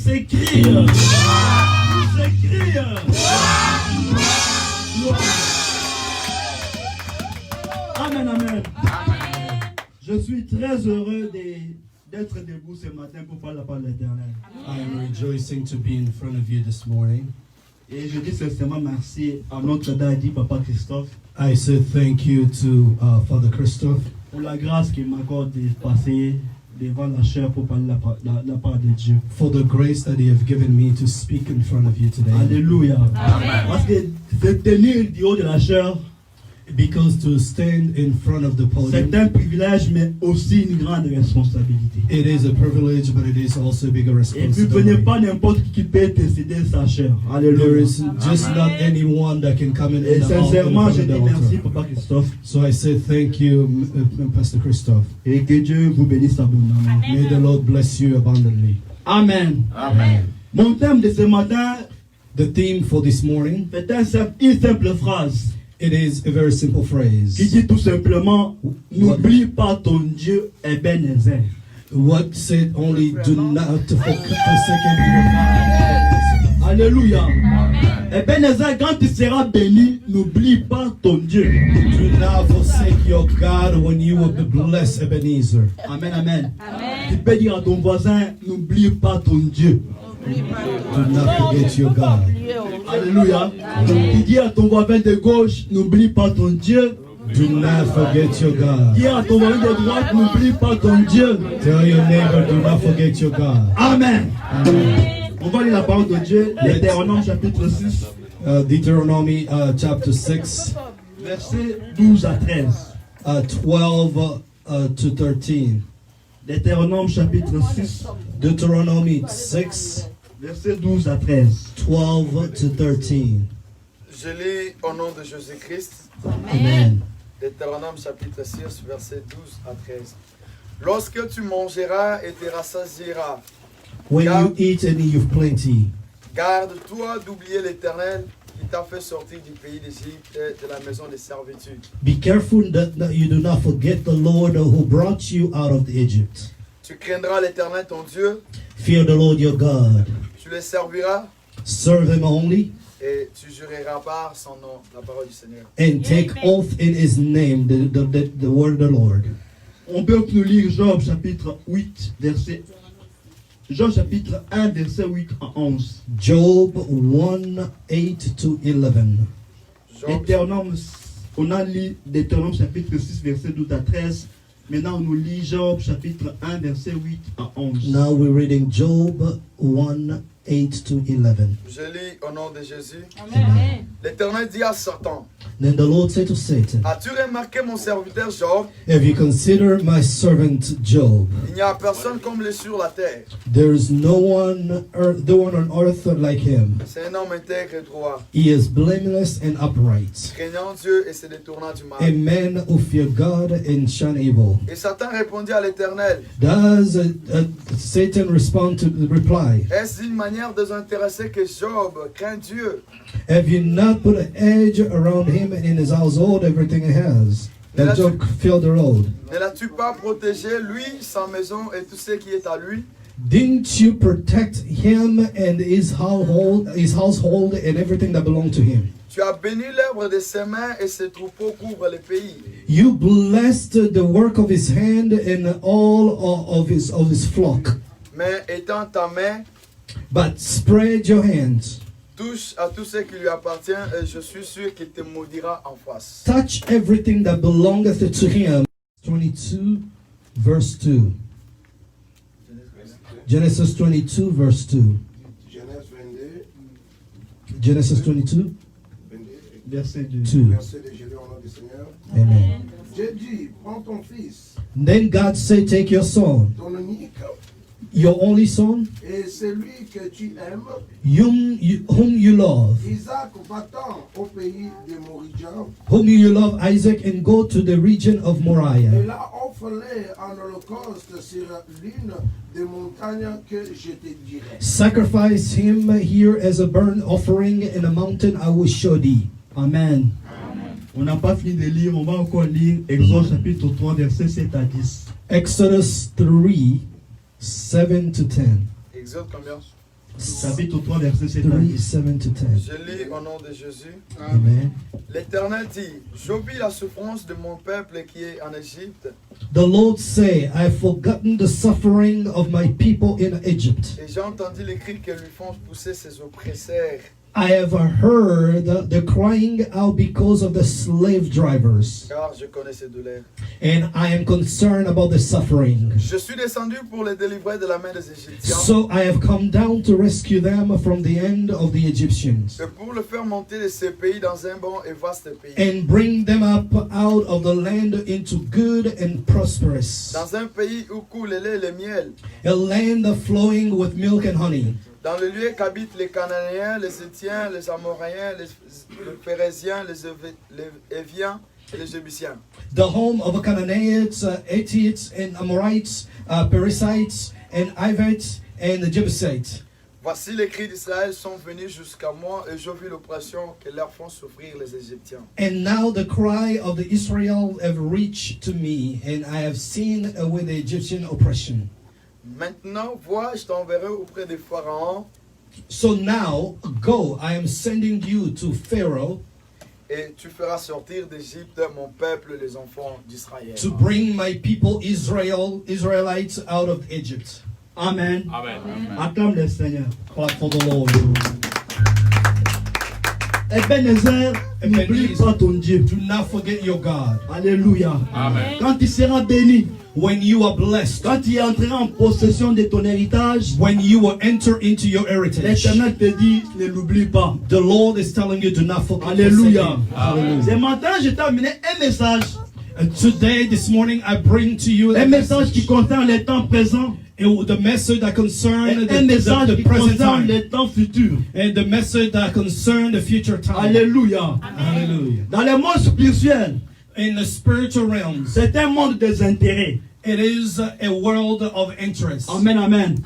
s'écrie. S'écrie. Amen, amen. Je suis très heureux d'être debout ce matin pour parler la parole de l'Éternel. I am rejoicing to be in front of you this morning. Et je dis sincèrement merci à notre daddy, Papa Christophe, I say thank you to Father Christophe pour la grâce qu'il m'accorde de passer devant la chair pour parler la parole de Dieu. for the grace that he have given me to speak in front of you today. Alléluia. Parce que de tenir du haut de la chair, Because to stand in front of the c'est podium, un privilège, mais aussi une grande responsabilité. it is a privilege, but it is also a bigger Et puis, ce n'est responsibility. pas n'importe qui peut intercéder sa chair. There Alléluia. is just not anyone that can come in Et the sincèrement, je front dis of the merci, altar. Papa Christophe, So I say thank you, Pastor Christophe. et que Dieu vous bénisse abondamment. May the Lord bless you abundantly. Amen. Amen. Mon thème de ce matin, The theme for this morning, c'est une simple phrase it is a very simple qui phrase. dit tout simplement, n'oublie pas ton Dieu Ebenezer. What said only do not to forsake your God. Alléluia. Ebenezer, quand tu seras béni, n'oublie pas ton Dieu. Do not forsake your God when you will be blessed, Ebenezer. Amen, amen. Tu peux dire à ton voisin, n'oublie pas ton Dieu. Do not forget your God. Alléluia. Tu dis à ton voisin de gauche, n'oublie pas ton Dieu. Do not forget your God. Dis à ton voisin de droite, n'oublie pas ton Dieu. Tell your neighbor, do not forget your God. Amen. Amen. On va lire la parole de Dieu, Deutéronome chapitre 6, Deuteronomy chapter 6, versets 12 à 13. 12 to 13. Deutéronome chapitre 6, Deuteronomy 6, versets 12 à 13. 12 to 13. Je lis au nom de Jésus-Christ, Amen. Deutéronome chapitre 6, versets 12 à 13. Lorsque tu mangeras et te rassasieras, When you eat and you've plenty, garde-toi d'oublier l'Éternel qui t'a fait sortir du pays d'Égypte et de la maison de servitude. be careful that you do not forget the Lord who brought you out of Egypt. Tu craindras l'Éternel ton Dieu, Fear the Lord your God. tu le serviras Serve him only et tu jureras par son nom, la parole du Seigneur. and take oath in his name, the word of the Lord. On peut nous lire Job chapitre 8, verset Job chapitre 1, verset 8 à 11. Job 1, 8 to 11. Job, Deutéronome, on a lu Deutéronome chapitre 6, verset 12 à 13. Maintenant, on nous lit Job chapitre 1, verset 8 à 11. Now we're reading Job 1, 8 to 11. je lis au nom de Jésus. Amen. L'Éternel dit à Satan, Then the Lord said to Satan, as-tu remarqué mon serviteur Job? have you considered my servant Job? Il n'y a personne comme lui sur la terre. There is no one on earth like him. C'est un homme intègre et droit, He is blameless and upright, craignant Dieu et se détournant du a mal. man who fear God and shun evil. Et Satan répondit à l'Éternel, Does Satan respond to the reply? est-ce une manière désintéressée que Job craint Dieu? Have you not put an edge around him and in his household, everything he has? That Job feared the Lord. Ne l'as-tu pas protégé, lui, sa maison et tout ce qui est à lui? Didn't you protect him and his household and everything that belonged to him? Tu as béni l'œuvre de ses mains et ses troupeaux couvrent le pays. You blessed the work of his hand and all of his flock. Mais étends ta main, But spread your hands. touche à tout ce qui lui appartient et je suis sûr qu'il te maudira en face. Touch everything that belongeth to him. 22 verse 2. Genesis 22 verse 2. Genesis 22 Verset 2. 2. Verset de Jésus au nom du Seigneur. Amen. J'ai dit, prends ton fils, Then God said, take your son, ton unique, your only son, et celui que tu aimes, whom you love, Isaac, va-t'en au pays de Moriah, whom you love, Isaac, and go to the region of et Moriah. là offre-les en holocauste sur l'une des montagnes que je te dirai. Sacrifice him here as a burnt offering in a mountain I will show thee. Amen. On n'a pas fini de lire, on va encore lire Exode chapitre 3, verset 7 à 10. Exodus 3, 7 to 10. Exode combien? chapitre 3, verset 7 à 3, 10. 7 to 10. Je lis au nom de Jésus. Amen. L'Éternel dit, je vis la souffrance de mon peuple qui est en Égypte, The Lord say, I have forgotten the suffering of my people in Egypt. et j'ai entendu les cris que lui font pousser ses oppresseurs. I have heard the crying out because of the slave drivers, Car je connais ses douleurs. and I am concerned about the suffering. Je suis descendu pour les délivrer de la main des Égyptiens, So I have come down to rescue them from the hand of the Egyptians, et pour le faire monter de ces pays dans un bon et vaste pays, and bring them up out of the land into good and prosperous, dans un pays où coule le lait et le miel, a land flowing with milk and honey, dans le lieu qu'habitent les Cananéens, les Héthiens, les Amoréens, les Phérésiens, les Éviens et les Jébusiens. the home of Canaanites, Hittites, and Amorites, Perizzites, and Hivites, and the Jebusites. Voici les cris d'Israël sont venus jusqu'à moi, et j'ai vu l'oppression que leur font souffrir les Égyptiens. And now the cry of the Israel have reached to me, and I have seen with the Egyptian oppression. Maintenant, vois, je t'enverrai auprès des pharaons, So now, go, I am sending you to Pharaoh et tu feras sortir d'Égypte mon peuple, les enfants d'Israël. to bring my people Israelites out of Egypt. Amen. Amen. Acclame le Seigneur. Clap for the Lord. Ebenezer, n'oublie pas ton Dieu. Do not forget your God. Alléluia. Amen. Quand tu seras béni, When you are blessed, quand tu entreras en possession de ton héritage, when you will enter into your heritage, l'Éternel te dit, ne l'oublie pas. the Lord is telling you, do not forget. Alléluia. Hallelujah. Ce matin, je t'ai amené un message. And today, this morning, I bring to you Un message qui concerne les temps présents. the message that concerns Et un message the qui present concerne time, les temps futurs. and the message that concerns the future time. Alléluia. Hallelujah. Dans le monde spirituel, In the spiritual realms, c'est un monde des intérêts. it is a world of interest. Amen, amen.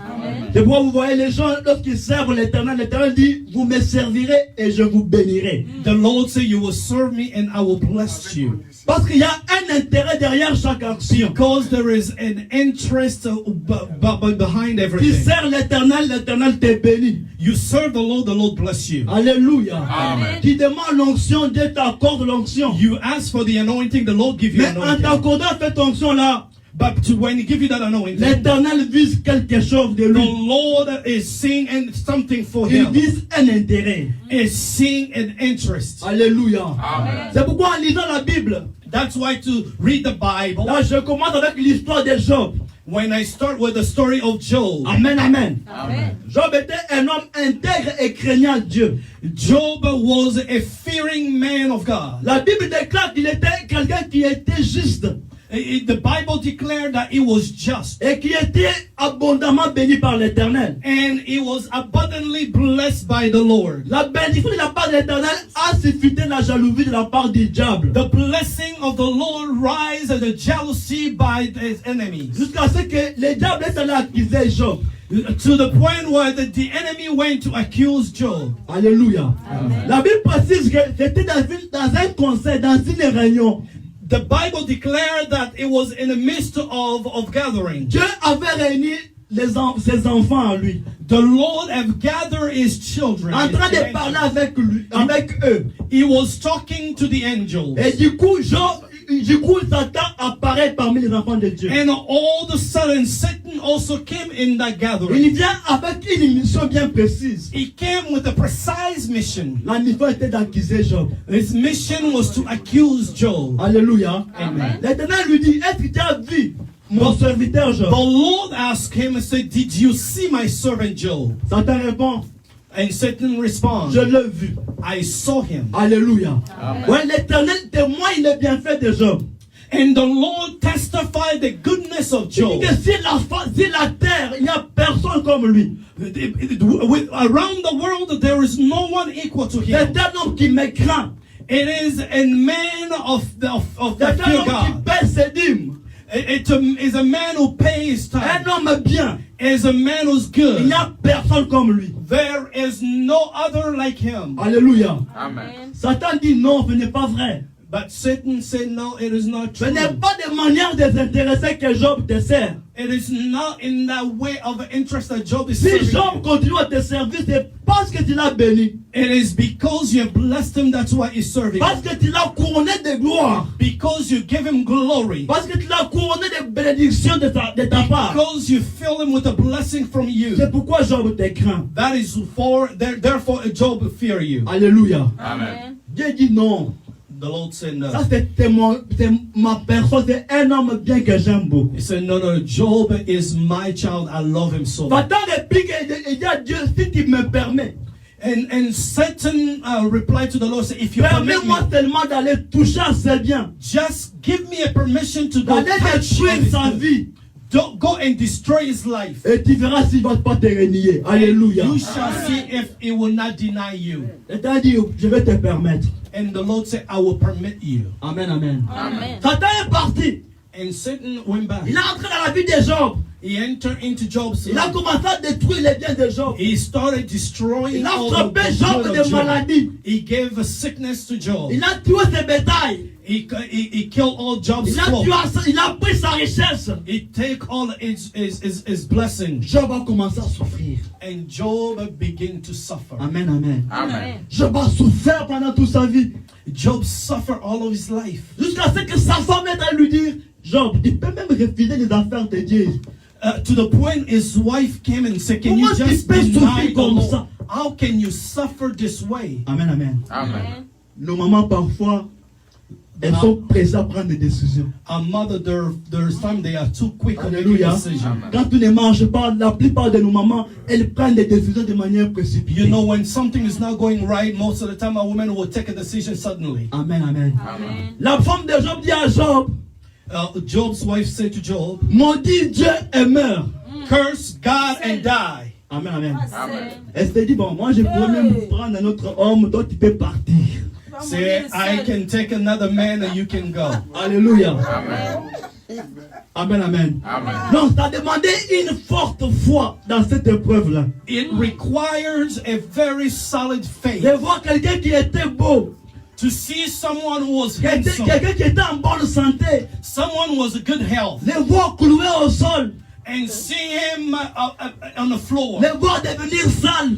C'est pourquoi vous voyez les gens, lorsqu'ils servent l'Éternel, l'Éternel dit, vous me servirez et je vous bénirai. The Lord said, you will serve me and I will bless you. Parce qu'il y a un intérêt derrière chaque action. Because there is an interest behind Tu everything. sers l'Éternel, l'Éternel te bénit. You serve the Lord bless you. Alléluia. Amen. Tu demandes l'onction, Dieu t'accorde l'onction. You ask for the anointing, the Lord give you Mais en anointing. t'accordant cette onction-là, But when He give you that anointing, l'Éternel vise quelque chose de the lui. Lord is seeing and something for Il Him. vise un intérêt. Is seeing an interest. Alléluia. Amen. C'est pourquoi en lisant la Bible, That's why to read the Bible, là je commence avec l'histoire de Job. when I start with the story of Job, Amen, amen. Amen. Job était un homme intègre et craignant Dieu. Job was a fearing man of God. La Bible déclare qu'il était quelqu'un qui était juste The Bible declared that he was just et qui était abondamment béni par l'Éternel. and he was abundantly blessed by the Lord. La bénédiction de la part de l'Éternel a suscité la jalousie de la part du diable. The blessing of the Lord rise and the jealousy by his enemies. Jusqu'à ce que le diable est allé accuser Job. To the point where the enemy went to accuse Job. Alléluia. La Bible précise que c'était dans un conseil, dans une réunion. The Bible declared that it was in the midst of gathering. Dieu avait réuni ses enfants en lui, The Lord have gathered his children. en train de parler avec lui, avec eux. He was talking to the angels. Et du coup, Satan apparaît parmi les enfants de Dieu. And all of a sudden, Satan also came in that Il gathering. vient avec une mission bien précise. He came with a precise mission. La mission était d'accuser Job. His mission was to accuse Job. Alléluia. Amen. L'Éternel lui dit, est-ce que tu as vu mon serviteur The Job? Lord asked him and said, did you see my servant Job? Satan répond, And Satan responds, je l'ai vu. I saw him. Alléluia. Ouais, l'Éternel témoigne les bienfaits de Job. And the Lord testified the goodness of Il dit Job. que sur la terre, il n'y a personne comme lui. Around the world, there is no one equal to C'est him. un homme qui me craint. It is a man of C'est that un fear homme qui God. paie ses dîmes. It is a man who pays Un time. homme bien. Is a man who's Il good. n'y a personne comme lui. There is no other like him. Alléluia. Amen. Satan dit non, ce n'est pas vrai. But Satan said, no, it is not Ce true. n'est pas de manière désintéressée que Job te sert. It is not in that way of interest that Job is Si serving Job you. continue à te servir, c'est parce que tu l'as béni. It is because you have blessed him, that's why he's serving Parce you. que tu l'as couronné de gloire. Because you give him glory. Parce que tu l'as couronné de bénédictions de ta part. Because you fill him with a blessing from you. C'est pourquoi Job te craint. That is for, therefore Job will fear you. Alléluia. Amen. Dieu dit non. The Lord said no. Ça, c'est ma personne. C'est un homme bien que j'aime beaucoup. He said, no, Job is my child. I love him so much. Va-t'en réplique et dit à Dieu, si tu me permets, And Satan replied to the Lord, say, if you permit permets-moi me, seulement d'aller toucher à ses biens. just give me a permission to go D'aller touch détruire his sa goods. vie. Don't go and destroy his life. Et tu verras s'il ne va pas te renier. Alléluia. You shall see if he will not deny you. Et tu as dit, je vais te permettre. And the Lord said, I will permit you. Amen, amen. Amen. Satan est parti. And Satan went back. Il est entré dans la vie de Job. He entered into Job's Il a life. commencé à détruire les biens de Job. He started destroying Il a all the frappé good Job of de Job. maladies. He gave a sickness to Job. Il a tué ses bétails. He killed all Job's Il a, flock. il a pris sa richesse. He take all his blessings. Job a commencé à souffrir. And Job began to suffer. Amen, amen. Amen. Job a souffert pendant toute sa vie. Job suffered all of his life. Jusqu'à ce que sa femme est à lui dire, Job, il peut même refuser les affaires de Dieu. To the point his wife came and said, can you Comment tu just peux deny souffrir the comme Lord? ça? How can you suffer this way? Amen, amen. Amen. Nos mamans, parfois, elles sont pressées à prendre des décisions. Our mother, there's time they are too quick to make a Alléluia. decision. Quand tout ne marche pas, la plupart de nos mamans, elles prennent des décisions de manière précipitée. You know, when something is not going right, most of the time a woman will take a decision suddenly. Amen, amen. Amen. La femme de Job dit à Job, Job's wife said to Job, maudit Dieu et meurt. curse God and die. Amen, amen. Amen. Elle s'est dit, bon, moi je pourrais même prendre un autre homme, toi tu peux partir. Say, I can take another man and you can go. Alléluia. Amen. Amen, amen. Amen. Donc ça a demandé une forte foi dans cette épreuve-là. It requires a very solid faith De voir quelqu'un qui était beau, to see someone who was quelqu'un handsome, qui était en bonne santé, someone who was a good health, les voir clouer au sol, and see him on the floor, les voir devenir sales,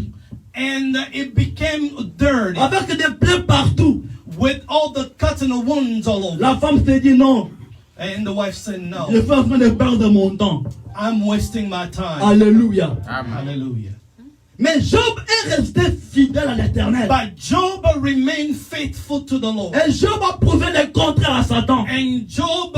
and it became dirty avec des plaies partout. with all the cuts and the wounds all over. La femme s'est dit non, And the wife said, je no, suis en train de perdre mon temps. I'm wasting my time. Alléluia. Amen. Hallelujah. Mais Job est resté fidèle à l'éternel. But Job remained faithful to the Lord. Et Job a prouvé le contraire à Satan. And Job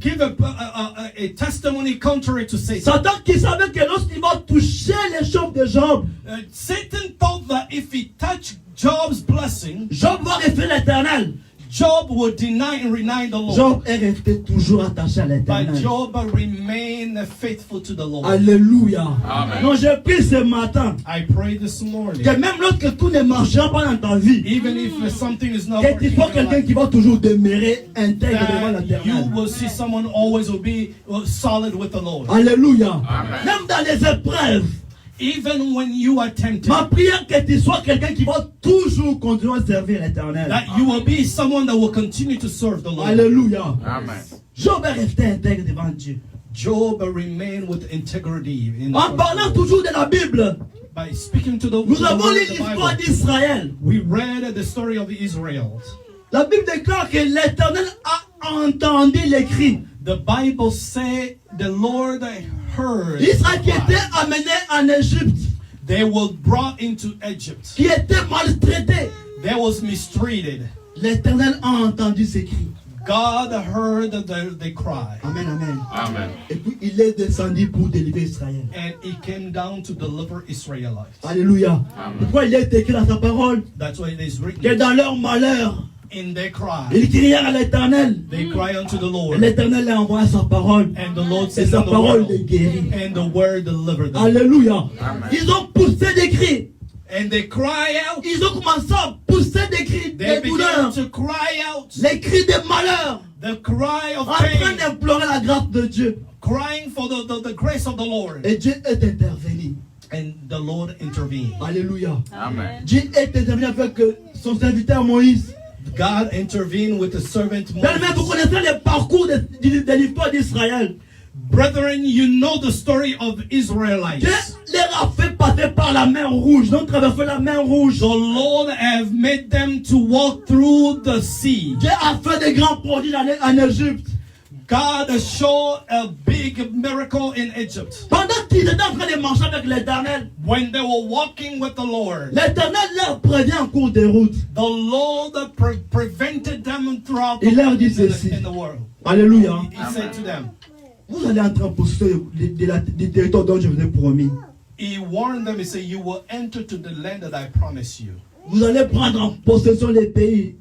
gave a testimony contrary to Satan. Satan qui savait que lorsqu'il va toucher les choses de Job, Satan thought that if he touched Job's blessing, Job va refuser l'éternel. Job would deny and renounce the Lord. Job est resté toujours attaché à But l'éternel. Job remained faithful to the Lord. Alléluia. Amen. Donc je prie ce matin I pray this morning, que même lorsque tout ne marchera pas dans ta vie, even if something is not que working tu in sois your quelqu'un life, qui va toujours demeurer intègre devant that you l'éternel. will see someone always will be solid with the Lord. Alléluia. Amen. Même dans les épreuves, Even when you are tempted, ma prière que tu sois quelqu'un qui va toujours continuer à servir l'éternel. that you will be someone that will continue to serve the Lord. Alléluia. Amen. Job est resté intègre devant Dieu. Job remained with integrity in En parlant toujours de la Bible, by speaking to the, nous to the avons word lu of the l'histoire Bible. d'Israël. We read the story of the Israelites. La Bible déclare que l'éternel a entendu les cris. The Bible say the Lord heard. Israël qui était amené en Égypte, They were brought into Egypt. qui était maltraité. They was mistreated. L'éternel a entendu ces cris. God heard the cry, Amen, amen. Amen. Et puis il est descendu pour délivrer Israël. and He came down to deliver Israelites. Alléluia. Amen. Pourquoi il est écrit dans sa parole That's why it is que written. dans leur malheur, In their cry, ils crièrent à l'éternel. they cry unto the Et Lord, l'éternel a envoyé sa parole. and the Lord Et sent sa them the parole word, les guérit. and the word delivered them. Alléluia. Amen. Ils ont poussé des cris. And they cry out. Ils ont commencé à pousser des cris They de douleur. began to cry out. Les cris de malheur. The cry of En train pain, d'implorer la grâce de Dieu. crying for the grace of the Lord. Et Dieu est intervenu. And the Lord intervened. Alléluia. Amen. Dieu est intervenu avec son serviteur Moïse. God intervened with the servant Bien-aimés, vous Moses. connaissez le parcours de l'histoire d'Israël. Brethren, you know the story of Dieu Israelites. leur a fait passer par la mer rouge. Donc traverser la mer rouge. The Lord have made them to walk through the sea. Dieu a fait des grands prodiges en Égypte. God showed a big miracle in Egypt. Pendant qu'ils étaient en train de marcher avec l'Éternel, When they were walking with the Lord, l'Éternel leur prévient en cours de route. the Lord prevented them throughout Il leur dit in ceci. the world. Alléluia. He said to them, Vous allez entrer en possession des territoires dont je vous ai promis. he warned them, he said, you will enter to the land that I promise you. Vous allez prendre en possession les pays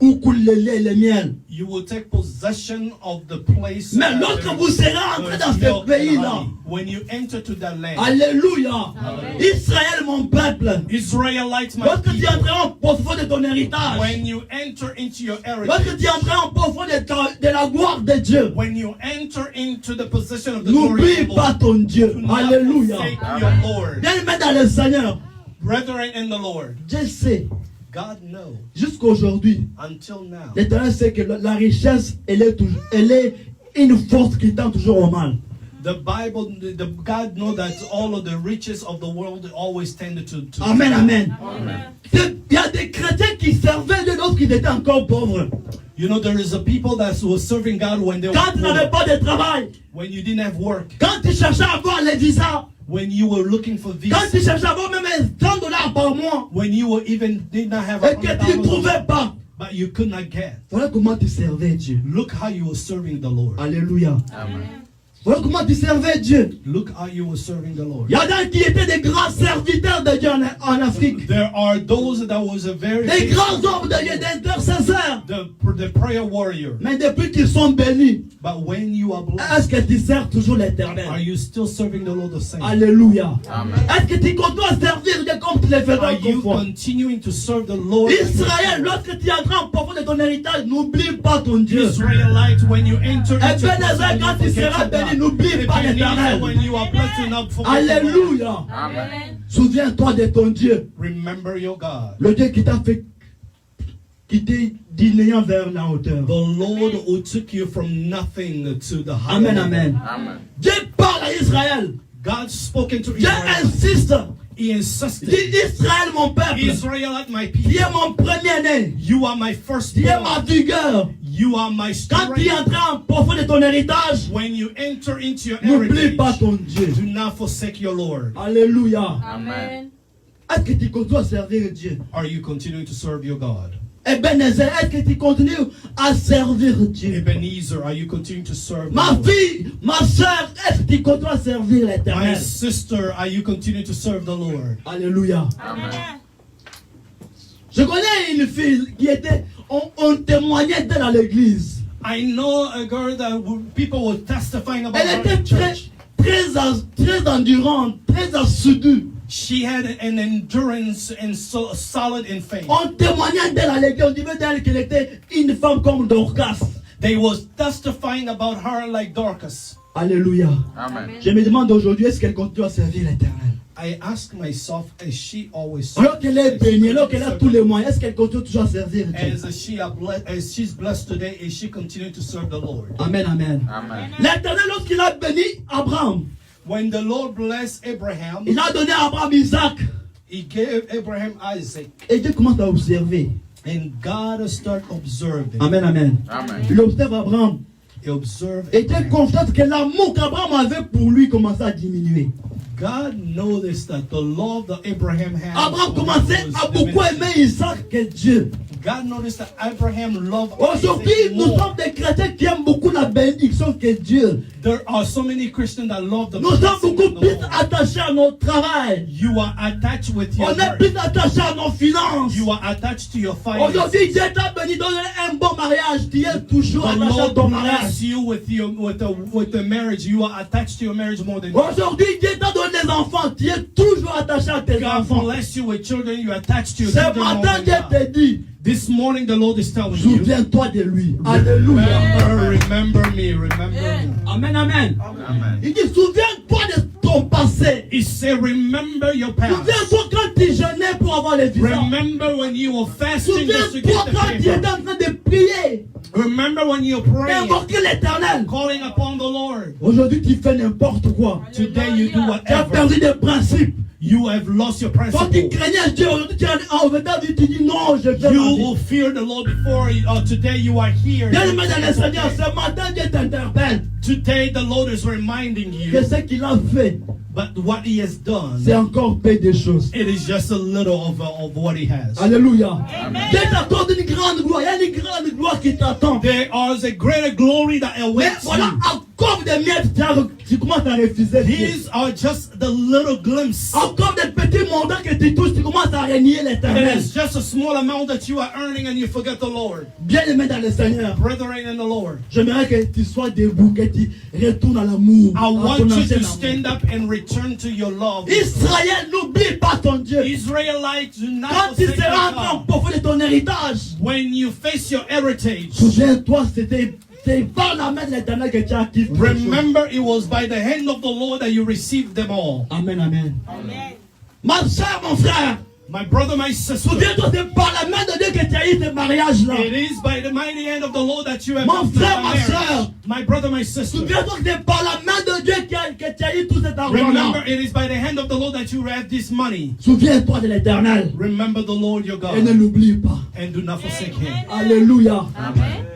où coule le lait et le miel. You will take possession of the place. Mais lorsque vous serez entré dans ce pays-là, when you enter to that land, Alléluia. Israël, mon peuple. Israelites, my Lorsque tu people, entreras en possession de ton héritage. when you enter into your Lorsque heritage, tu entreras en possession de la gloire de Dieu. when you enter into the possession of the glory N'oublie of the pas Lord, ton Dieu. do not Alléluia. forsake your Lord. Bien-aimés dans le Seigneur, Brethren in the Lord, Dieu sait, God knows jusqu'à aujourd'hui, until now, l'Éternel sait que la richesse, elle est une force qui tend toujours au mal. the Bible, God knows that all of the riches of the world always tend to Amen, amen. Il y a des chrétiens qui servaient Dieu lorsqu'ils étaient encore pauvres. You know, there is a people that were serving God when they Quand tu were n'avais poor, pas de travail, when you didn't have work, quand tu cherchais à avoir les visas, when you were looking for quand tu visa, cherchais à avoir même $100 par mois, when you were even did not have et que tu ne $100, trouvais pas. but you could not get. Voilà comment tu servais Dieu. Look how you were serving the Lord. Alléluia. Voilà comment tu servais Dieu. Look how you were serving the Lord. Il y en a qui étaient des grands serviteurs de Dieu en Afrique. There are those that was a very Des big- grands hommes de Dieu, d'intercesseurs. the prayer warrior. Mais depuis qu'ils sont bénis, But when you are blessed, est-ce que tu sers toujours are l'Éternel? you still serving the Lord the same? Alléluia. Est-ce que tu continues à servir Dieu comme tu le faisais Are you autrefois? continuing to serve the Lord? Israël, lorsque tu entras en profond de ton héritage, n'oublie pas ton Dieu. Israelite, when you enter Et into Bénézé, quand tu seras béni, n'oublie pas l'Éternel. when you are blessed enough for Alléluia. Souviens-toi de ton Dieu. remember your God. Le Dieu qui t'a fait quitter du néant vers la hauteur. The Lord who took you from nothing to the high. Amen, amen. Dieu parle à Israël. God spoken to Dieu Israel. insiste. He Il insisted. dit Israël, mon peuple. Israelite, my Tu people. es mon premier-né. You are my Tu es firstborn. ma vigueur. You are my Quand tu strength. entras en profond de ton héritage, When you enter into your n'oublie pas heritage, ton Dieu. do not forsake your Lord. Alléluia. Amen. Est-ce que tu continues à servir Dieu? Are you continuing to serve your God? Ebenezer, est-ce que tu continues à servir Dieu? Ebenezer, are you continuing to serve the Ma Lord? fille, ma soeur, est-ce que tu continues à servir My l'Éternel? sister, are you continuing to serve the Lord? Alléluia. Je connais une fille qui était, on témoignait d'elle à l'église. I know a girl that people were testifying about Elle her était in church. très endurante, très assidue. She had an endurance and so solid in faith. On témoignait d'elle à l'église, on disait d'elle qu'elle était une femme comme Dorcas. They was testifying about her like Dorcas. Alléluia. Je me demande aujourd'hui, est-ce qu'elle continue à servir l'Éternel? I ask myself, is she always Alors qu'elle est bénie, alors qu'elle a tous les moyens, est-ce qu'elle continue toujours à servir Dieu? as she's blessed today, is she continuing to serve the Lord? Amen, amen. L'Éternel, lorsqu'il a béni Abraham, When the Lord blessed Abraham, il a donné à Abraham Isaac. he gave Abraham Isaac. Et Dieu commence à observer. And God started observing. Amen, amen. Il observe Abraham. He observed Et Dieu Abraham. constate que l'amour qu'Abraham avait pour lui commençait à diminuer. God noticed that the love that Abraham had Abraham for him commençait was à beaucoup diminishing. aimer Isaac que Dieu. God noticed that Abraham loved Aujourd'hui, Isaac nous more. sommes des chrétiens qui aiment beaucoup la bénédiction que Dieu. There are so many Christians that love the Nous sommes blessing beaucoup of the plus Lord. attachés à notre travail. You are attached with your On est work. plus attachés à nos finances. You are attached to your finances. Aujourd'hui, Dieu t'a béni dans un bon mariage. Tu es toujours The attaché à Lord ton mariage. bless you with the marriage. You are attached to your marriage more than Aujourd'hui, Dieu t'a donné des enfants. Tu es toujours attaché à tes God enfants. bless you with children. You are attached to your Ce children more matin, than Dieu God. te dit, This morning, the Lord is telling you. souviens-toi de lui. Alléluia. Remember me. Remember me. Amen, amen. Il dit, souviens-toi de ton ton passé. He said, remember your past. Souviens-toi quand tu jeûnais pour avoir les visas. Remember when you were fasting just to Souviens-toi get the quand tu étais paper. en train de prier, Remember when you prayed, d'invoquer l'Éternel. calling upon the Lord. Aujourd'hui, tu fais n'importe quoi. Today you do Tu as whatever. perdu des principes. You have lost your Toi qui principle. craignais Dieu, aujourd'hui tu dis non, je vais You ma vie. will fear the Lord before today you are here. Bien-aimé dans le Seigneur, ce matin Dieu t'interpelle. Today the Lord is reminding Que you, ce qu'il a fait, but what he has done, c'est encore peu de choses. it is just a little of what he has. Alléluia. Dieu t'accorde une grande gloire. Il y a une grande gloire qui t'attend. There is a greater glory that Mais awaits voilà, you. encore des miettes, tu commences à refuser Dieu. These are just the little glimpse. Encore des petits montants que tu touches, tu commences à renier It l'Éternel. is just a small amount that you are earning and you forget the Lord. Bien-aimé dans le Seigneur, Brethren in the Lord, j'aimerais que tu sois debout, que tu retournes à l'amour. I à want ton you ancien to amour. stand up and return to your love. Israël, n'oublie pas ton Dieu. Israelites, do not Quand tu forsake your seras entré en God. profond de ton héritage, When you face your heritage, souviens-toi, c'est par la main de l'Éternel que tu as acquis. toutes les choses. remember it was by the hand of the Lord that you received them all. Amen, amen. Ma soeur, mon frère, My brother, my sister, souviens-toi, c'est par la main de Dieu que tu as eu ce mariage-là. it is by the mighty hand of the Lord that you have Mon gotten frère, the ma marriage. soeur. My brother, my sister, Souviens-toi que c'est par la main de Dieu que tu as eu tout cet remember argent-là. it is by the hand of the Lord that you have this money. Souviens-toi de l'Éternel Remember the Lord your et ne God l'oublie pas. and do not forsake him. Alléluia.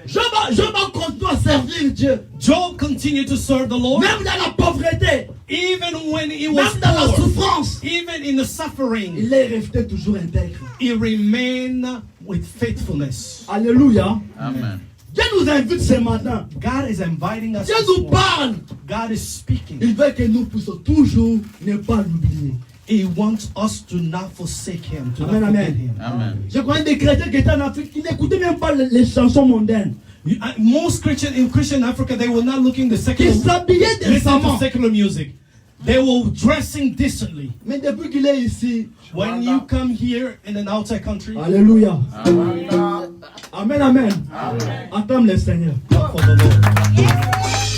Je vais continuer à servir Dieu. Job continued to serve the Lord Même dans la pauvreté, even when he was même dans la poor, souffrance, even in the suffering. il est resté toujours intègre. He remained with faithfulness. Alléluia. Amen. Dieu nous invite ce matin. God is inviting us. Dieu this nous morning. parle. God is speaking. Il veut que nous puissions toujours ne pas l'oublier. He wants us to not forsake him, to Amen, not forget amen. him. Amen. Je connais des chrétiens qui étaient en Afrique qui n'écoutaient même pas les chansons mondaines. Most Christian in Christian Africa, they were not looking the Qui secular, s'habillaient listen to décemment. secular music. They were dressing decently. Mais depuis qu'il est ici, When you come here in an outside country, alléluia. Amen. Amen, amen. Attends le Seigneur. look for the Lord.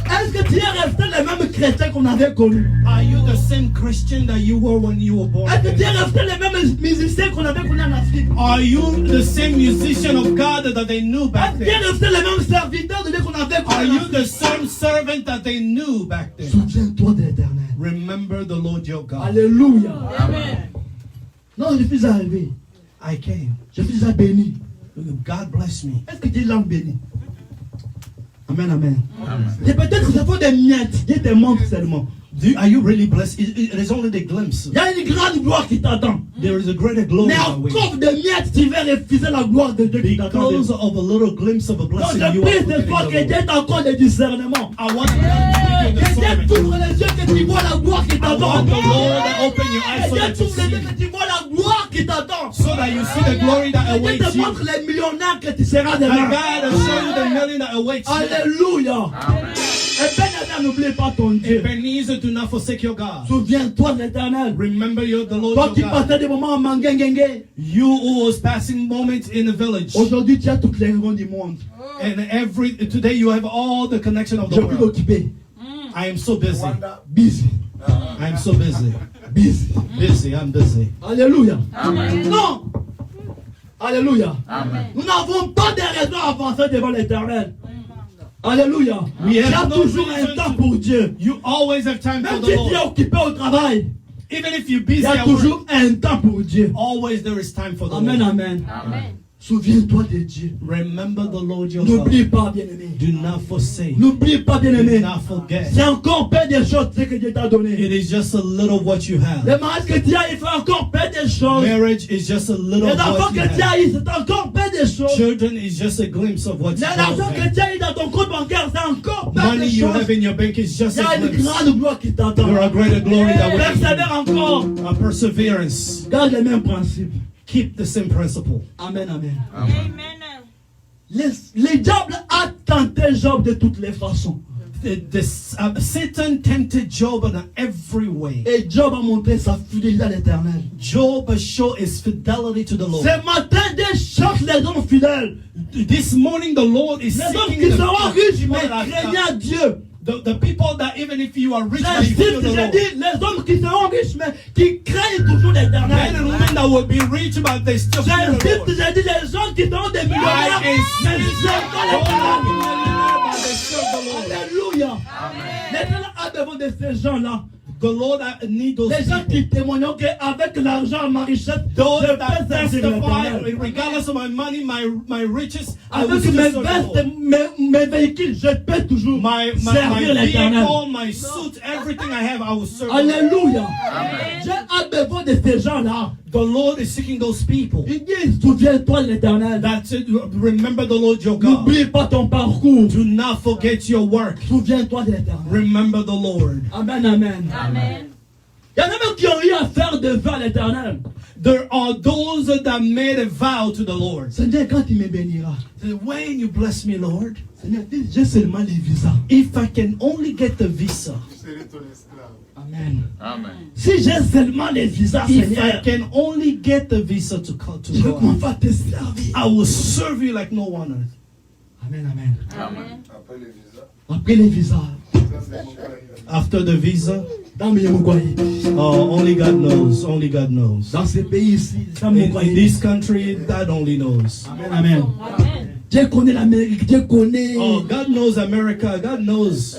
Est-ce que tu es resté le même chrétien qu'on avait connu? Are you the same Christian that you were when you were born Est-ce que tu es again? resté le même musicien qu'on avait connu en Afrique? Are you the same musician of God that they knew back Est-ce que tu es then? resté le même serviteur de Dieu qu'on avait Are connu en you Afrique? the same servant that they knew back then? Souviens-toi de l'Éternel. Remember the Lord your God. Alléluia. Amen. Non, je suis arrivé. I came. Je suis déjà béni. God bless me. Est-ce que Dieu l'a béni? Amen, amen. Amen. Et peut-être que c'est pas des miettes. Dieu te montre seulement. Are you really blessed? It is only the glimpse. Il y a une grande gloire qui t'attend. There is a greater glory Mais that waits. encore des miettes, tu vas refuser la gloire de Dieu qui t'attend. Because of a little glimpse of a Donc blessing, je you prie are ce forgetting soir the que Dieu Lord. t'accorde des discernements. I want God to give you Que Dieu discernment. t'ouvre les yeux, que tu vois la gloire qui I want t'attend. the Lord to open your eyes Que so Dieu that you t'ouvre les yeux, see. que tu vois la gloire qui t'attend. So that you see the glory that Que Dieu awaits te you. montre les millionnaires que tu seras And demain. God will show you the million that awaits you. Alléluia. Et bien, n'oublie pas ton Dieu. Ebenezer, do not forsake your God. Souviens-toi de l'Éternel. Remember the Lord Toi your qui God. passais des moments en manguinguingue. You who was passing moments in the village. Aujourd'hui, tu as toutes les raisons du monde. And today you have all the connection of Je the suis world. occupé. I am so busy. Busy. I am so busy. Busy. Busy, I'm busy. Alléluia. Amen. Non. Alléluia. Amen. Nous n'avons pas de raison à avancer devant l'Éternel. Alléluia. We Il y a have no toujours un reason temps to- pour Dieu. You always have time for Même the si tu es Lord. occupé au travail, Even if you're il busy y a at work, toujours un temps pour Dieu. always there is time for the Amen, Lord. amen. Amen. Souviens-toi de Dieu. Remember the Lord your N'oublie God. pas, bien-aimé. Do not forsake. N'oublie pas, Do bien-aimé. not forget. C'est encore peu de choses ce que Dieu t'a donné. It is just a little of what you Le have. mariage que tu as, il fait encore peu de choses. Marriage is just a little Les of enfants what you que tu have. as eu, c'est encore peu de choses. Children is just a glimpse of what you L'argent que have. tu as eu dans ton compte bancaire, c'est encore peu de Money you choses. have in your bank is just Il y a a une glimpse. grande gloire qui t'attend. There are greater glory that waits Persévère encore. you. A perseverance. Garde les mêmes principes. Keep the same principle. Amen, amen. Amen. Les diables a tenté Job de toutes les façons. Satan tempted Job in every way. Et Job a montré sa fidélité à l'éternel. Job showed his fidelity to the Lord. Ce matin, Dieu cherche les hommes fidèles. This morning the Lord is Les hommes seeking qui the seront riches, people mais that craignant Dieu. the people that even if you are rich, but you J'insiste, fear the j'ai Lord. dit, les hommes qui seront riches, mais qui craignent toujours l'éternel. Men and women that will be rich, but they still fear the J'insiste, Lord. j'ai dit, les gens qui seront des millionnaires, I mais ils n'aiment pas l'éternel. but they serve the Lord. Alléluia. L'éternel a besoin de ces gens-là. The Lord need those Les gens people. qui témoignent qu'avec l'argent, ma richesse, Those je that peux servir testify, l'éternel. regardless of my money, my riches, I will Avec still mes serve the vestes, Lord. mes véhicules, je peux toujours servir My l'éternel. vehicle, my suit, everything I have, I will serve the Lord. Alléluia. J'ai besoin de ces gens-là. The Lord is seeking those people. Il dit, souviens-toi de l'éternel. That's it. Remember the Lord your God. N'oublie pas ton parcours. Do not forget your work. Souviens-toi de l'éternel. Remember the Lord. Amen, amen. Amen. Il y en a même qui ont eu à faire de vœux à l'éternel. There are those that made a vow to the Lord. Seigneur, quand il me bénira, When you bless me, Lord, Seigneur, dis, j'ai seulement les visas. if I can only get the visa, Amen. Amen. Si j'ai seulement les visas, if I Seigneur, can only get the visa to je go, commence à te servir. I will serve you like no one else. Amen, amen. Amen. Après les visas. Après les visas, After the visa, dans mes Moukoye, only God knows. Only God knows. dans ce pays ici, dans In Moukoye. this country, God only knows. Amen, amen. Amen. Dieu connaît l'Amérique, Dieu connaît. Oh, God knows America. God knows.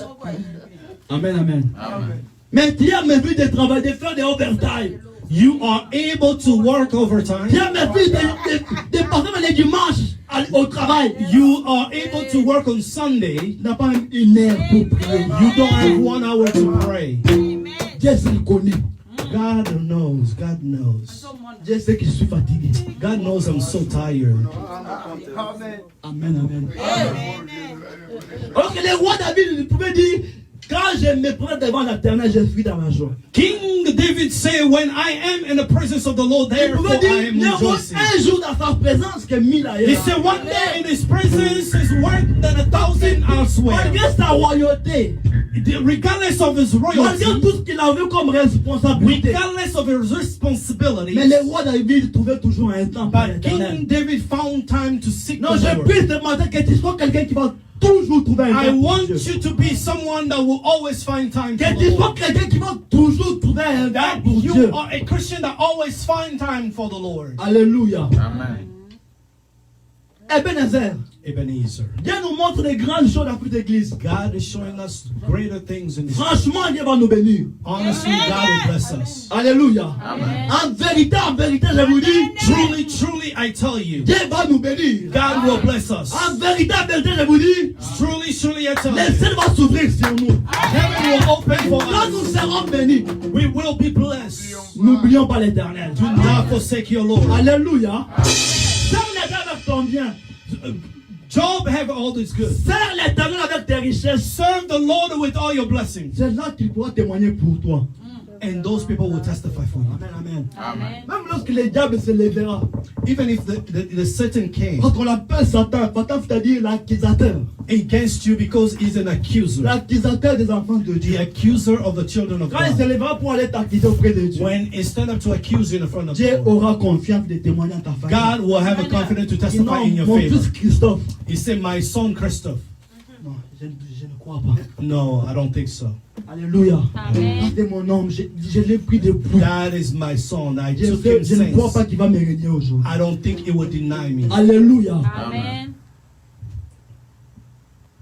Amen, amen. Amen. Mais tu as mes vues de travail, de faire des overtime. You are able to work overtime. Tu as mes vues de passer les dimanches au travail. You are able to work on Sunday. Tu n'as pas même une heure pour prier. You don't have 1 hour to pray. Dieu se le connaît. God knows. God knows. Dieu sait que je suis fatigué. God knows I'm so tired. Amen. Amen, amen. Alors que le roi David il pouvait dire, quand je me prends devant l'éternel, je suis dans la joie. King David said, when I am in the presence of the Lord, Il therefore pouvait dire, I am ne vaut rejoicing. un jour dans sa présence que 1000 He ailleurs. said, one day in his presence is worth than 1,000 elsewhere. Malgré sa royauté, Regardless of his malgré royalty, tout ce qu'il avait comme responsabilité. regardless of his responsibilities, Mais le roi David trouvait toujours un temps pour but l'éternel. King David found time to seek Non, the je Lord. prie ce matin que tu sois quelqu'un qui va toujours trouver un I temps pour want Dieu. you to be someone that will always find time for Que the tu sois Lord. quelqu'un qui va toujours trouver un temps That pour you Dieu. are a Christian that always find time for the Lord. Alléluia. Amen. Ebenezer, Ebenezer. Dieu nous montre les grandes choses dans toute l'église. God is showing us greater things in this. Franchement, Dieu va nous bénir. Honestly, God will bless us. Alléluia. Amen. En vérité, je vous dis, Truly, truly, I tell you, Dieu va nous bénir. God will bless us. En vérité, je vous dis, Truly, truly, I tell le you, ciel va s'ouvrir sur nous. heaven will open for Quand nous us. serons bénis, We will be blessed. n'oublions pas l'éternel. Do not forsake your Lord. Alléluia. Serre l'éternel avec ton bien. Job have all this good. Serre l'éternel avec tes richesses. Serve the Lord with all your blessings. C'est là qu'il pourra témoigner pour toi. And those people will testify for you. Amen, amen. Amen. Même lorsque le diable se lèvera, Even if the Satan came quand on appelle Satan, Satan c'est-à-dire l'accusateur. against you because he's an accuser. L'accusateur des enfants de The Dieu. accuser of the children of Quand il se God. lèvera pour aller t'accuser auprès de Dieu, When he stand up to accuse you in front of Dieu God, aura confiance de témoigner en ta famille. God will have a confidence to Et testify non, in your mon favor. fils Christophe. He said, my son Christophe. Non, je ne crois pas. No, I don't think so. Alléluia. Amen. C'est mon homme, je l'ai pris de bout. That is my son. I Je took him ne crois pas since. qu'il va me régner aujourd'hui. I don't think he will deny me. Alléluia. Amen.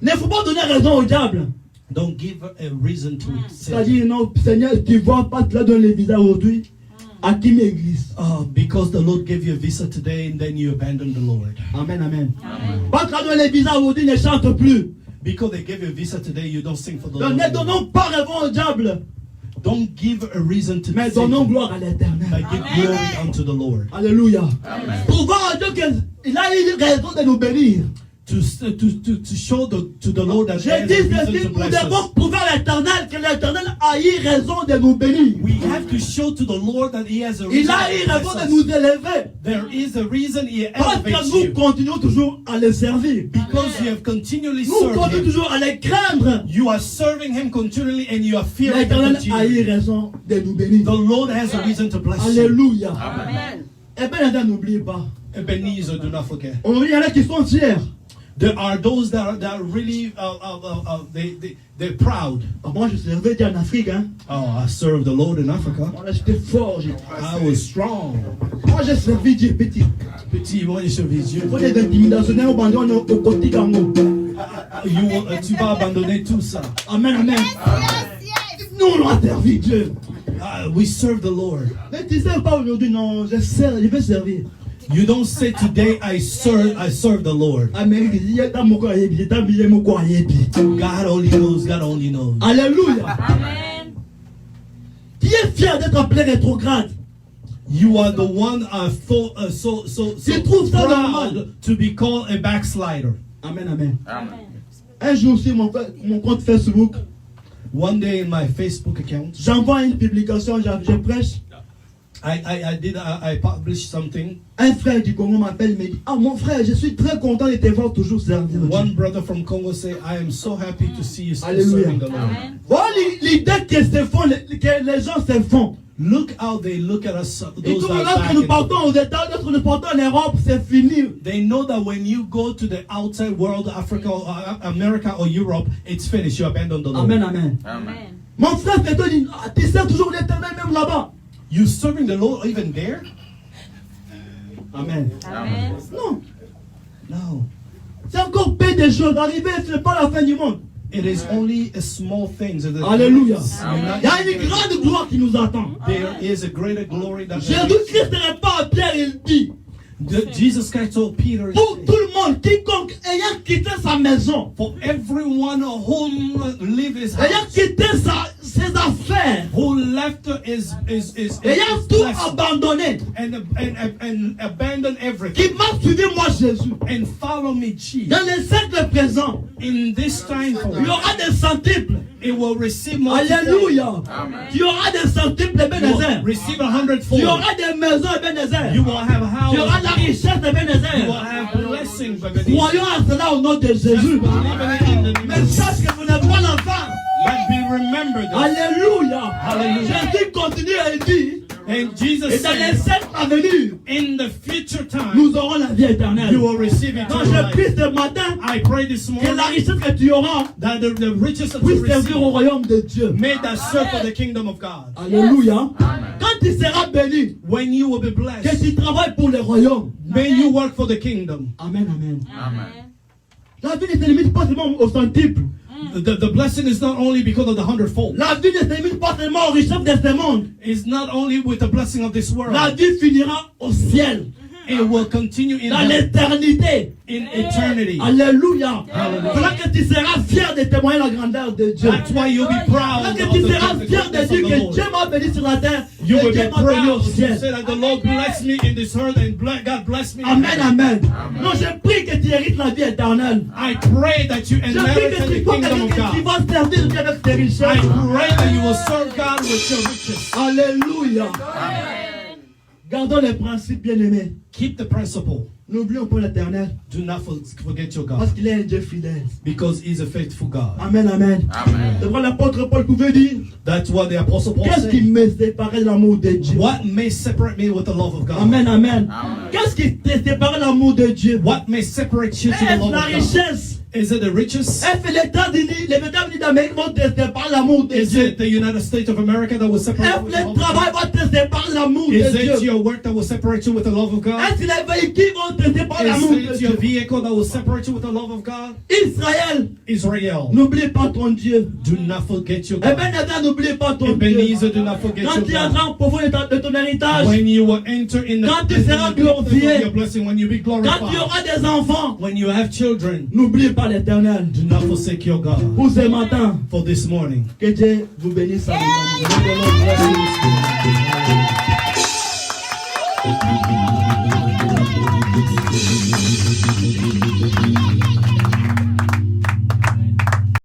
Il ne faut pas donner raison au diable. Don't give a reason to it. C'est-à-dire, non, Seigneur, tu ne vois pas, tu l'as donné le visa aujourd'hui. À qui m'église? Because the Lord gave you a visa today and then you abandon the Lord. Amen, amen. Amen. Pas tu l'as donné le visa aujourd'hui, ne chante plus. Because they gave you a visa today, you don't sing for the Donc, Lord. ne donnons pas raison au diable, Don't give a reason to mais sing, donnons but gloire à l'éternel. give glory unto the Lord. Alléluia. Amen. Pour voir à Dieu qu'il a eu raison de nous bénir. To show to the Lord that Je there dis is a ceci, reason to nous bless devons us. prouver à l'éternel que l'éternel a eu raison de nous bénir. We have to show to the Lord that He has a Il reason a eu to raison bless de nous us. élever. There is a reason He Parce que elevates nous you. continuons toujours à le servir. Because you have continually Nous served continuons Him. toujours à le craindre. You are serving Him continually and you are fearing Him L'éternel a eu continually. raison de nous bénir. The Lord has a reason to bless you. Alléluia. Amen. Eh bien, n'oubliez pas. Ebenezer, do not forget. On il y en a qui sont fiers. There are those that are really they're proud. Moi, je servais en Afrique. Hein. Oh, I served the Lord in Africa. Moi, j'étais fort. I was strong. Moi, j'ai servi Dieu petit. Petit, moi, j'ai servi Dieu. Moi, j'ai d'intimidation au bandon au côté Gango. Tu vas abandonner tout ça. Amen, amen. Nous, on a servi Dieu. We serve the Lord. Mais tu sais pas aujourd'hui, non, je vais servir. You don't say today I serve the Lord. God only knows. God only knows. Alléluia. Amen. Qui est fier d'être appelé rétrograde? You are the one so Tu trouves ça proud normal? to be called a backslider. Amen, amen. Amen. Un jour sur mon compte Facebook, One day in my Facebook account, j'envoie une publication, je prêche. I published something. Un frère du Congo m'appelle, il me dit, ah mon frère, je suis très content de te voir toujours servir. One brother from Congo say, I am so happy to see you still Hallelujah. serving the Lord. Amen. Voilà l'idée que les gens se font. Look how they look at us. Et Those tout that are lorsque back nous in- partons aux États, lorsque nous partons en Europe, c'est fini. They know that when you go to the outside world, Africa, or America, or Europe, it's finished. You abandon the Lord. Amen, amen. Amen. Mon frère te dit, ah, tu sers toujours l'éternel même là-bas. You serving the Lord even there? Amen. Amen. Non, No. c'est encore peu de choses. Arriver, ce n'est pas la fin du monde. It is only a small things. Alléluia. Amen. Il y a une grande gloire qui nous attend. There is a greater glory that Jésus-Christ ne répond à Pierre, il dit, Jesus Christ told Peter, pour tout le monde, quiconque ayant quitté sa maison, for everyone whom live his ayant house, quitté ses affaires, who left his ayant tout blessing, abandonné, and abandon everything qui m'a suivi moi Jésus. and follow me, Jesus. Dans les siècles présents, In this time, for il y aura des centiples. it will receive multiple. Alléluia. Il y aura des centiples, You will Ebenezer. receive Il y 100-fold. aura des maisons, Ebenezer. You will have Il y aura la houses. richesse, You will Ebenezer. have blessings. Baby. Croyons à cela au nom de Jésus. Mais sache que vous n'êtes pas l'enfant. But be remembered. Alléluia. Hallelujah. Jésus continue et dit, And Jesus et dans les said, siècles à venir, in the future time, nous aurons la vie éternelle. you will receive Donc eternal je life. prie ce matin I pray this que morning la richesse que tu auras that the riches that you puisse servir au receive royaume de Dieu. may that serve for the kingdom of God. Alléluia. Quand tu seras béni, When you will be que blessed, tu travailles pour le royaume. may you work for the kingdom. Amen, amen. Amen. La vie ne se limite pas seulement au centuple. The blessing is not only because of the 100-fold. La vie ne se limite pas seulement aux richesses de ce monde. It's not only with the blessing of this La world. vie finira au ciel, It will continue in dans heaven, l'éternité. in eternity. Alléluia. Hallelujah. Voilà que tu seras fier de témoigner la grandeur de Dieu. That's why you'll be Voilà proud que of tu the seras fier de goodness dire of the que Lord. Dieu m'a béni sur la terre You et will Dieu be m'a béni au proud to ciel. say that the Lord blessed me in this earth and God blessed me in Amen, heaven. amen. Non, je prie que tu hérites la vie éternelle. I pray that you Je prie inherit que the tu sois kingdom of quelqu'un qui God. va servir Dieu avec tes I richesses. pray that you will serve God with your riches. Alléluia. Amen. Gardons les principes bien-aimés. Keep the principle. N'oublions pas l'éternel Do not forget your parce God, qu'il est un Dieu fidèle. because He's a faithful God. Amen, amen. Amen. C'est vrai, l'apôtre Paul pouvait dire, That's what the Apostle Paul qu'est-ce qui said. me séparait de l'amour de Dieu? What may separate me with the love of God? Amen, amen. Amen. Qu'est-ce qui te sépare de l'amour de Dieu? What may separate you to the Est-ce love la of God? richesse? Is it the riches? Est-ce les États-Unis d'Amérique vont te séparer de l'amour de Is Dieu? it the United States of America that will separate you Est-ce with the le love of travail God? va te séparer de l'amour de Is it Dieu? your work that will separate you with the love of God? Est-ce les véhicules vont te séparer de Is l'amour de it Dieu? your vehicle that will separate you with the love of God? Israël, Israel, n'oublie pas ton Dieu. do not forget your Eh God. bien, Nathan, n'oublie pas ton Dieu. Ebenezer, do not forget Quand your tu God. entreras au profond de ton héritage, When you will enter in the Quand tu in the seras depth of glorifié, your blessing, when you be quand tu glorified, auras des enfants, when you have children, n'oublie pas l'éternel. do not forsake your God. Pour ce matin, For this morning, que Dieu vous bénisse abondamment. blessings.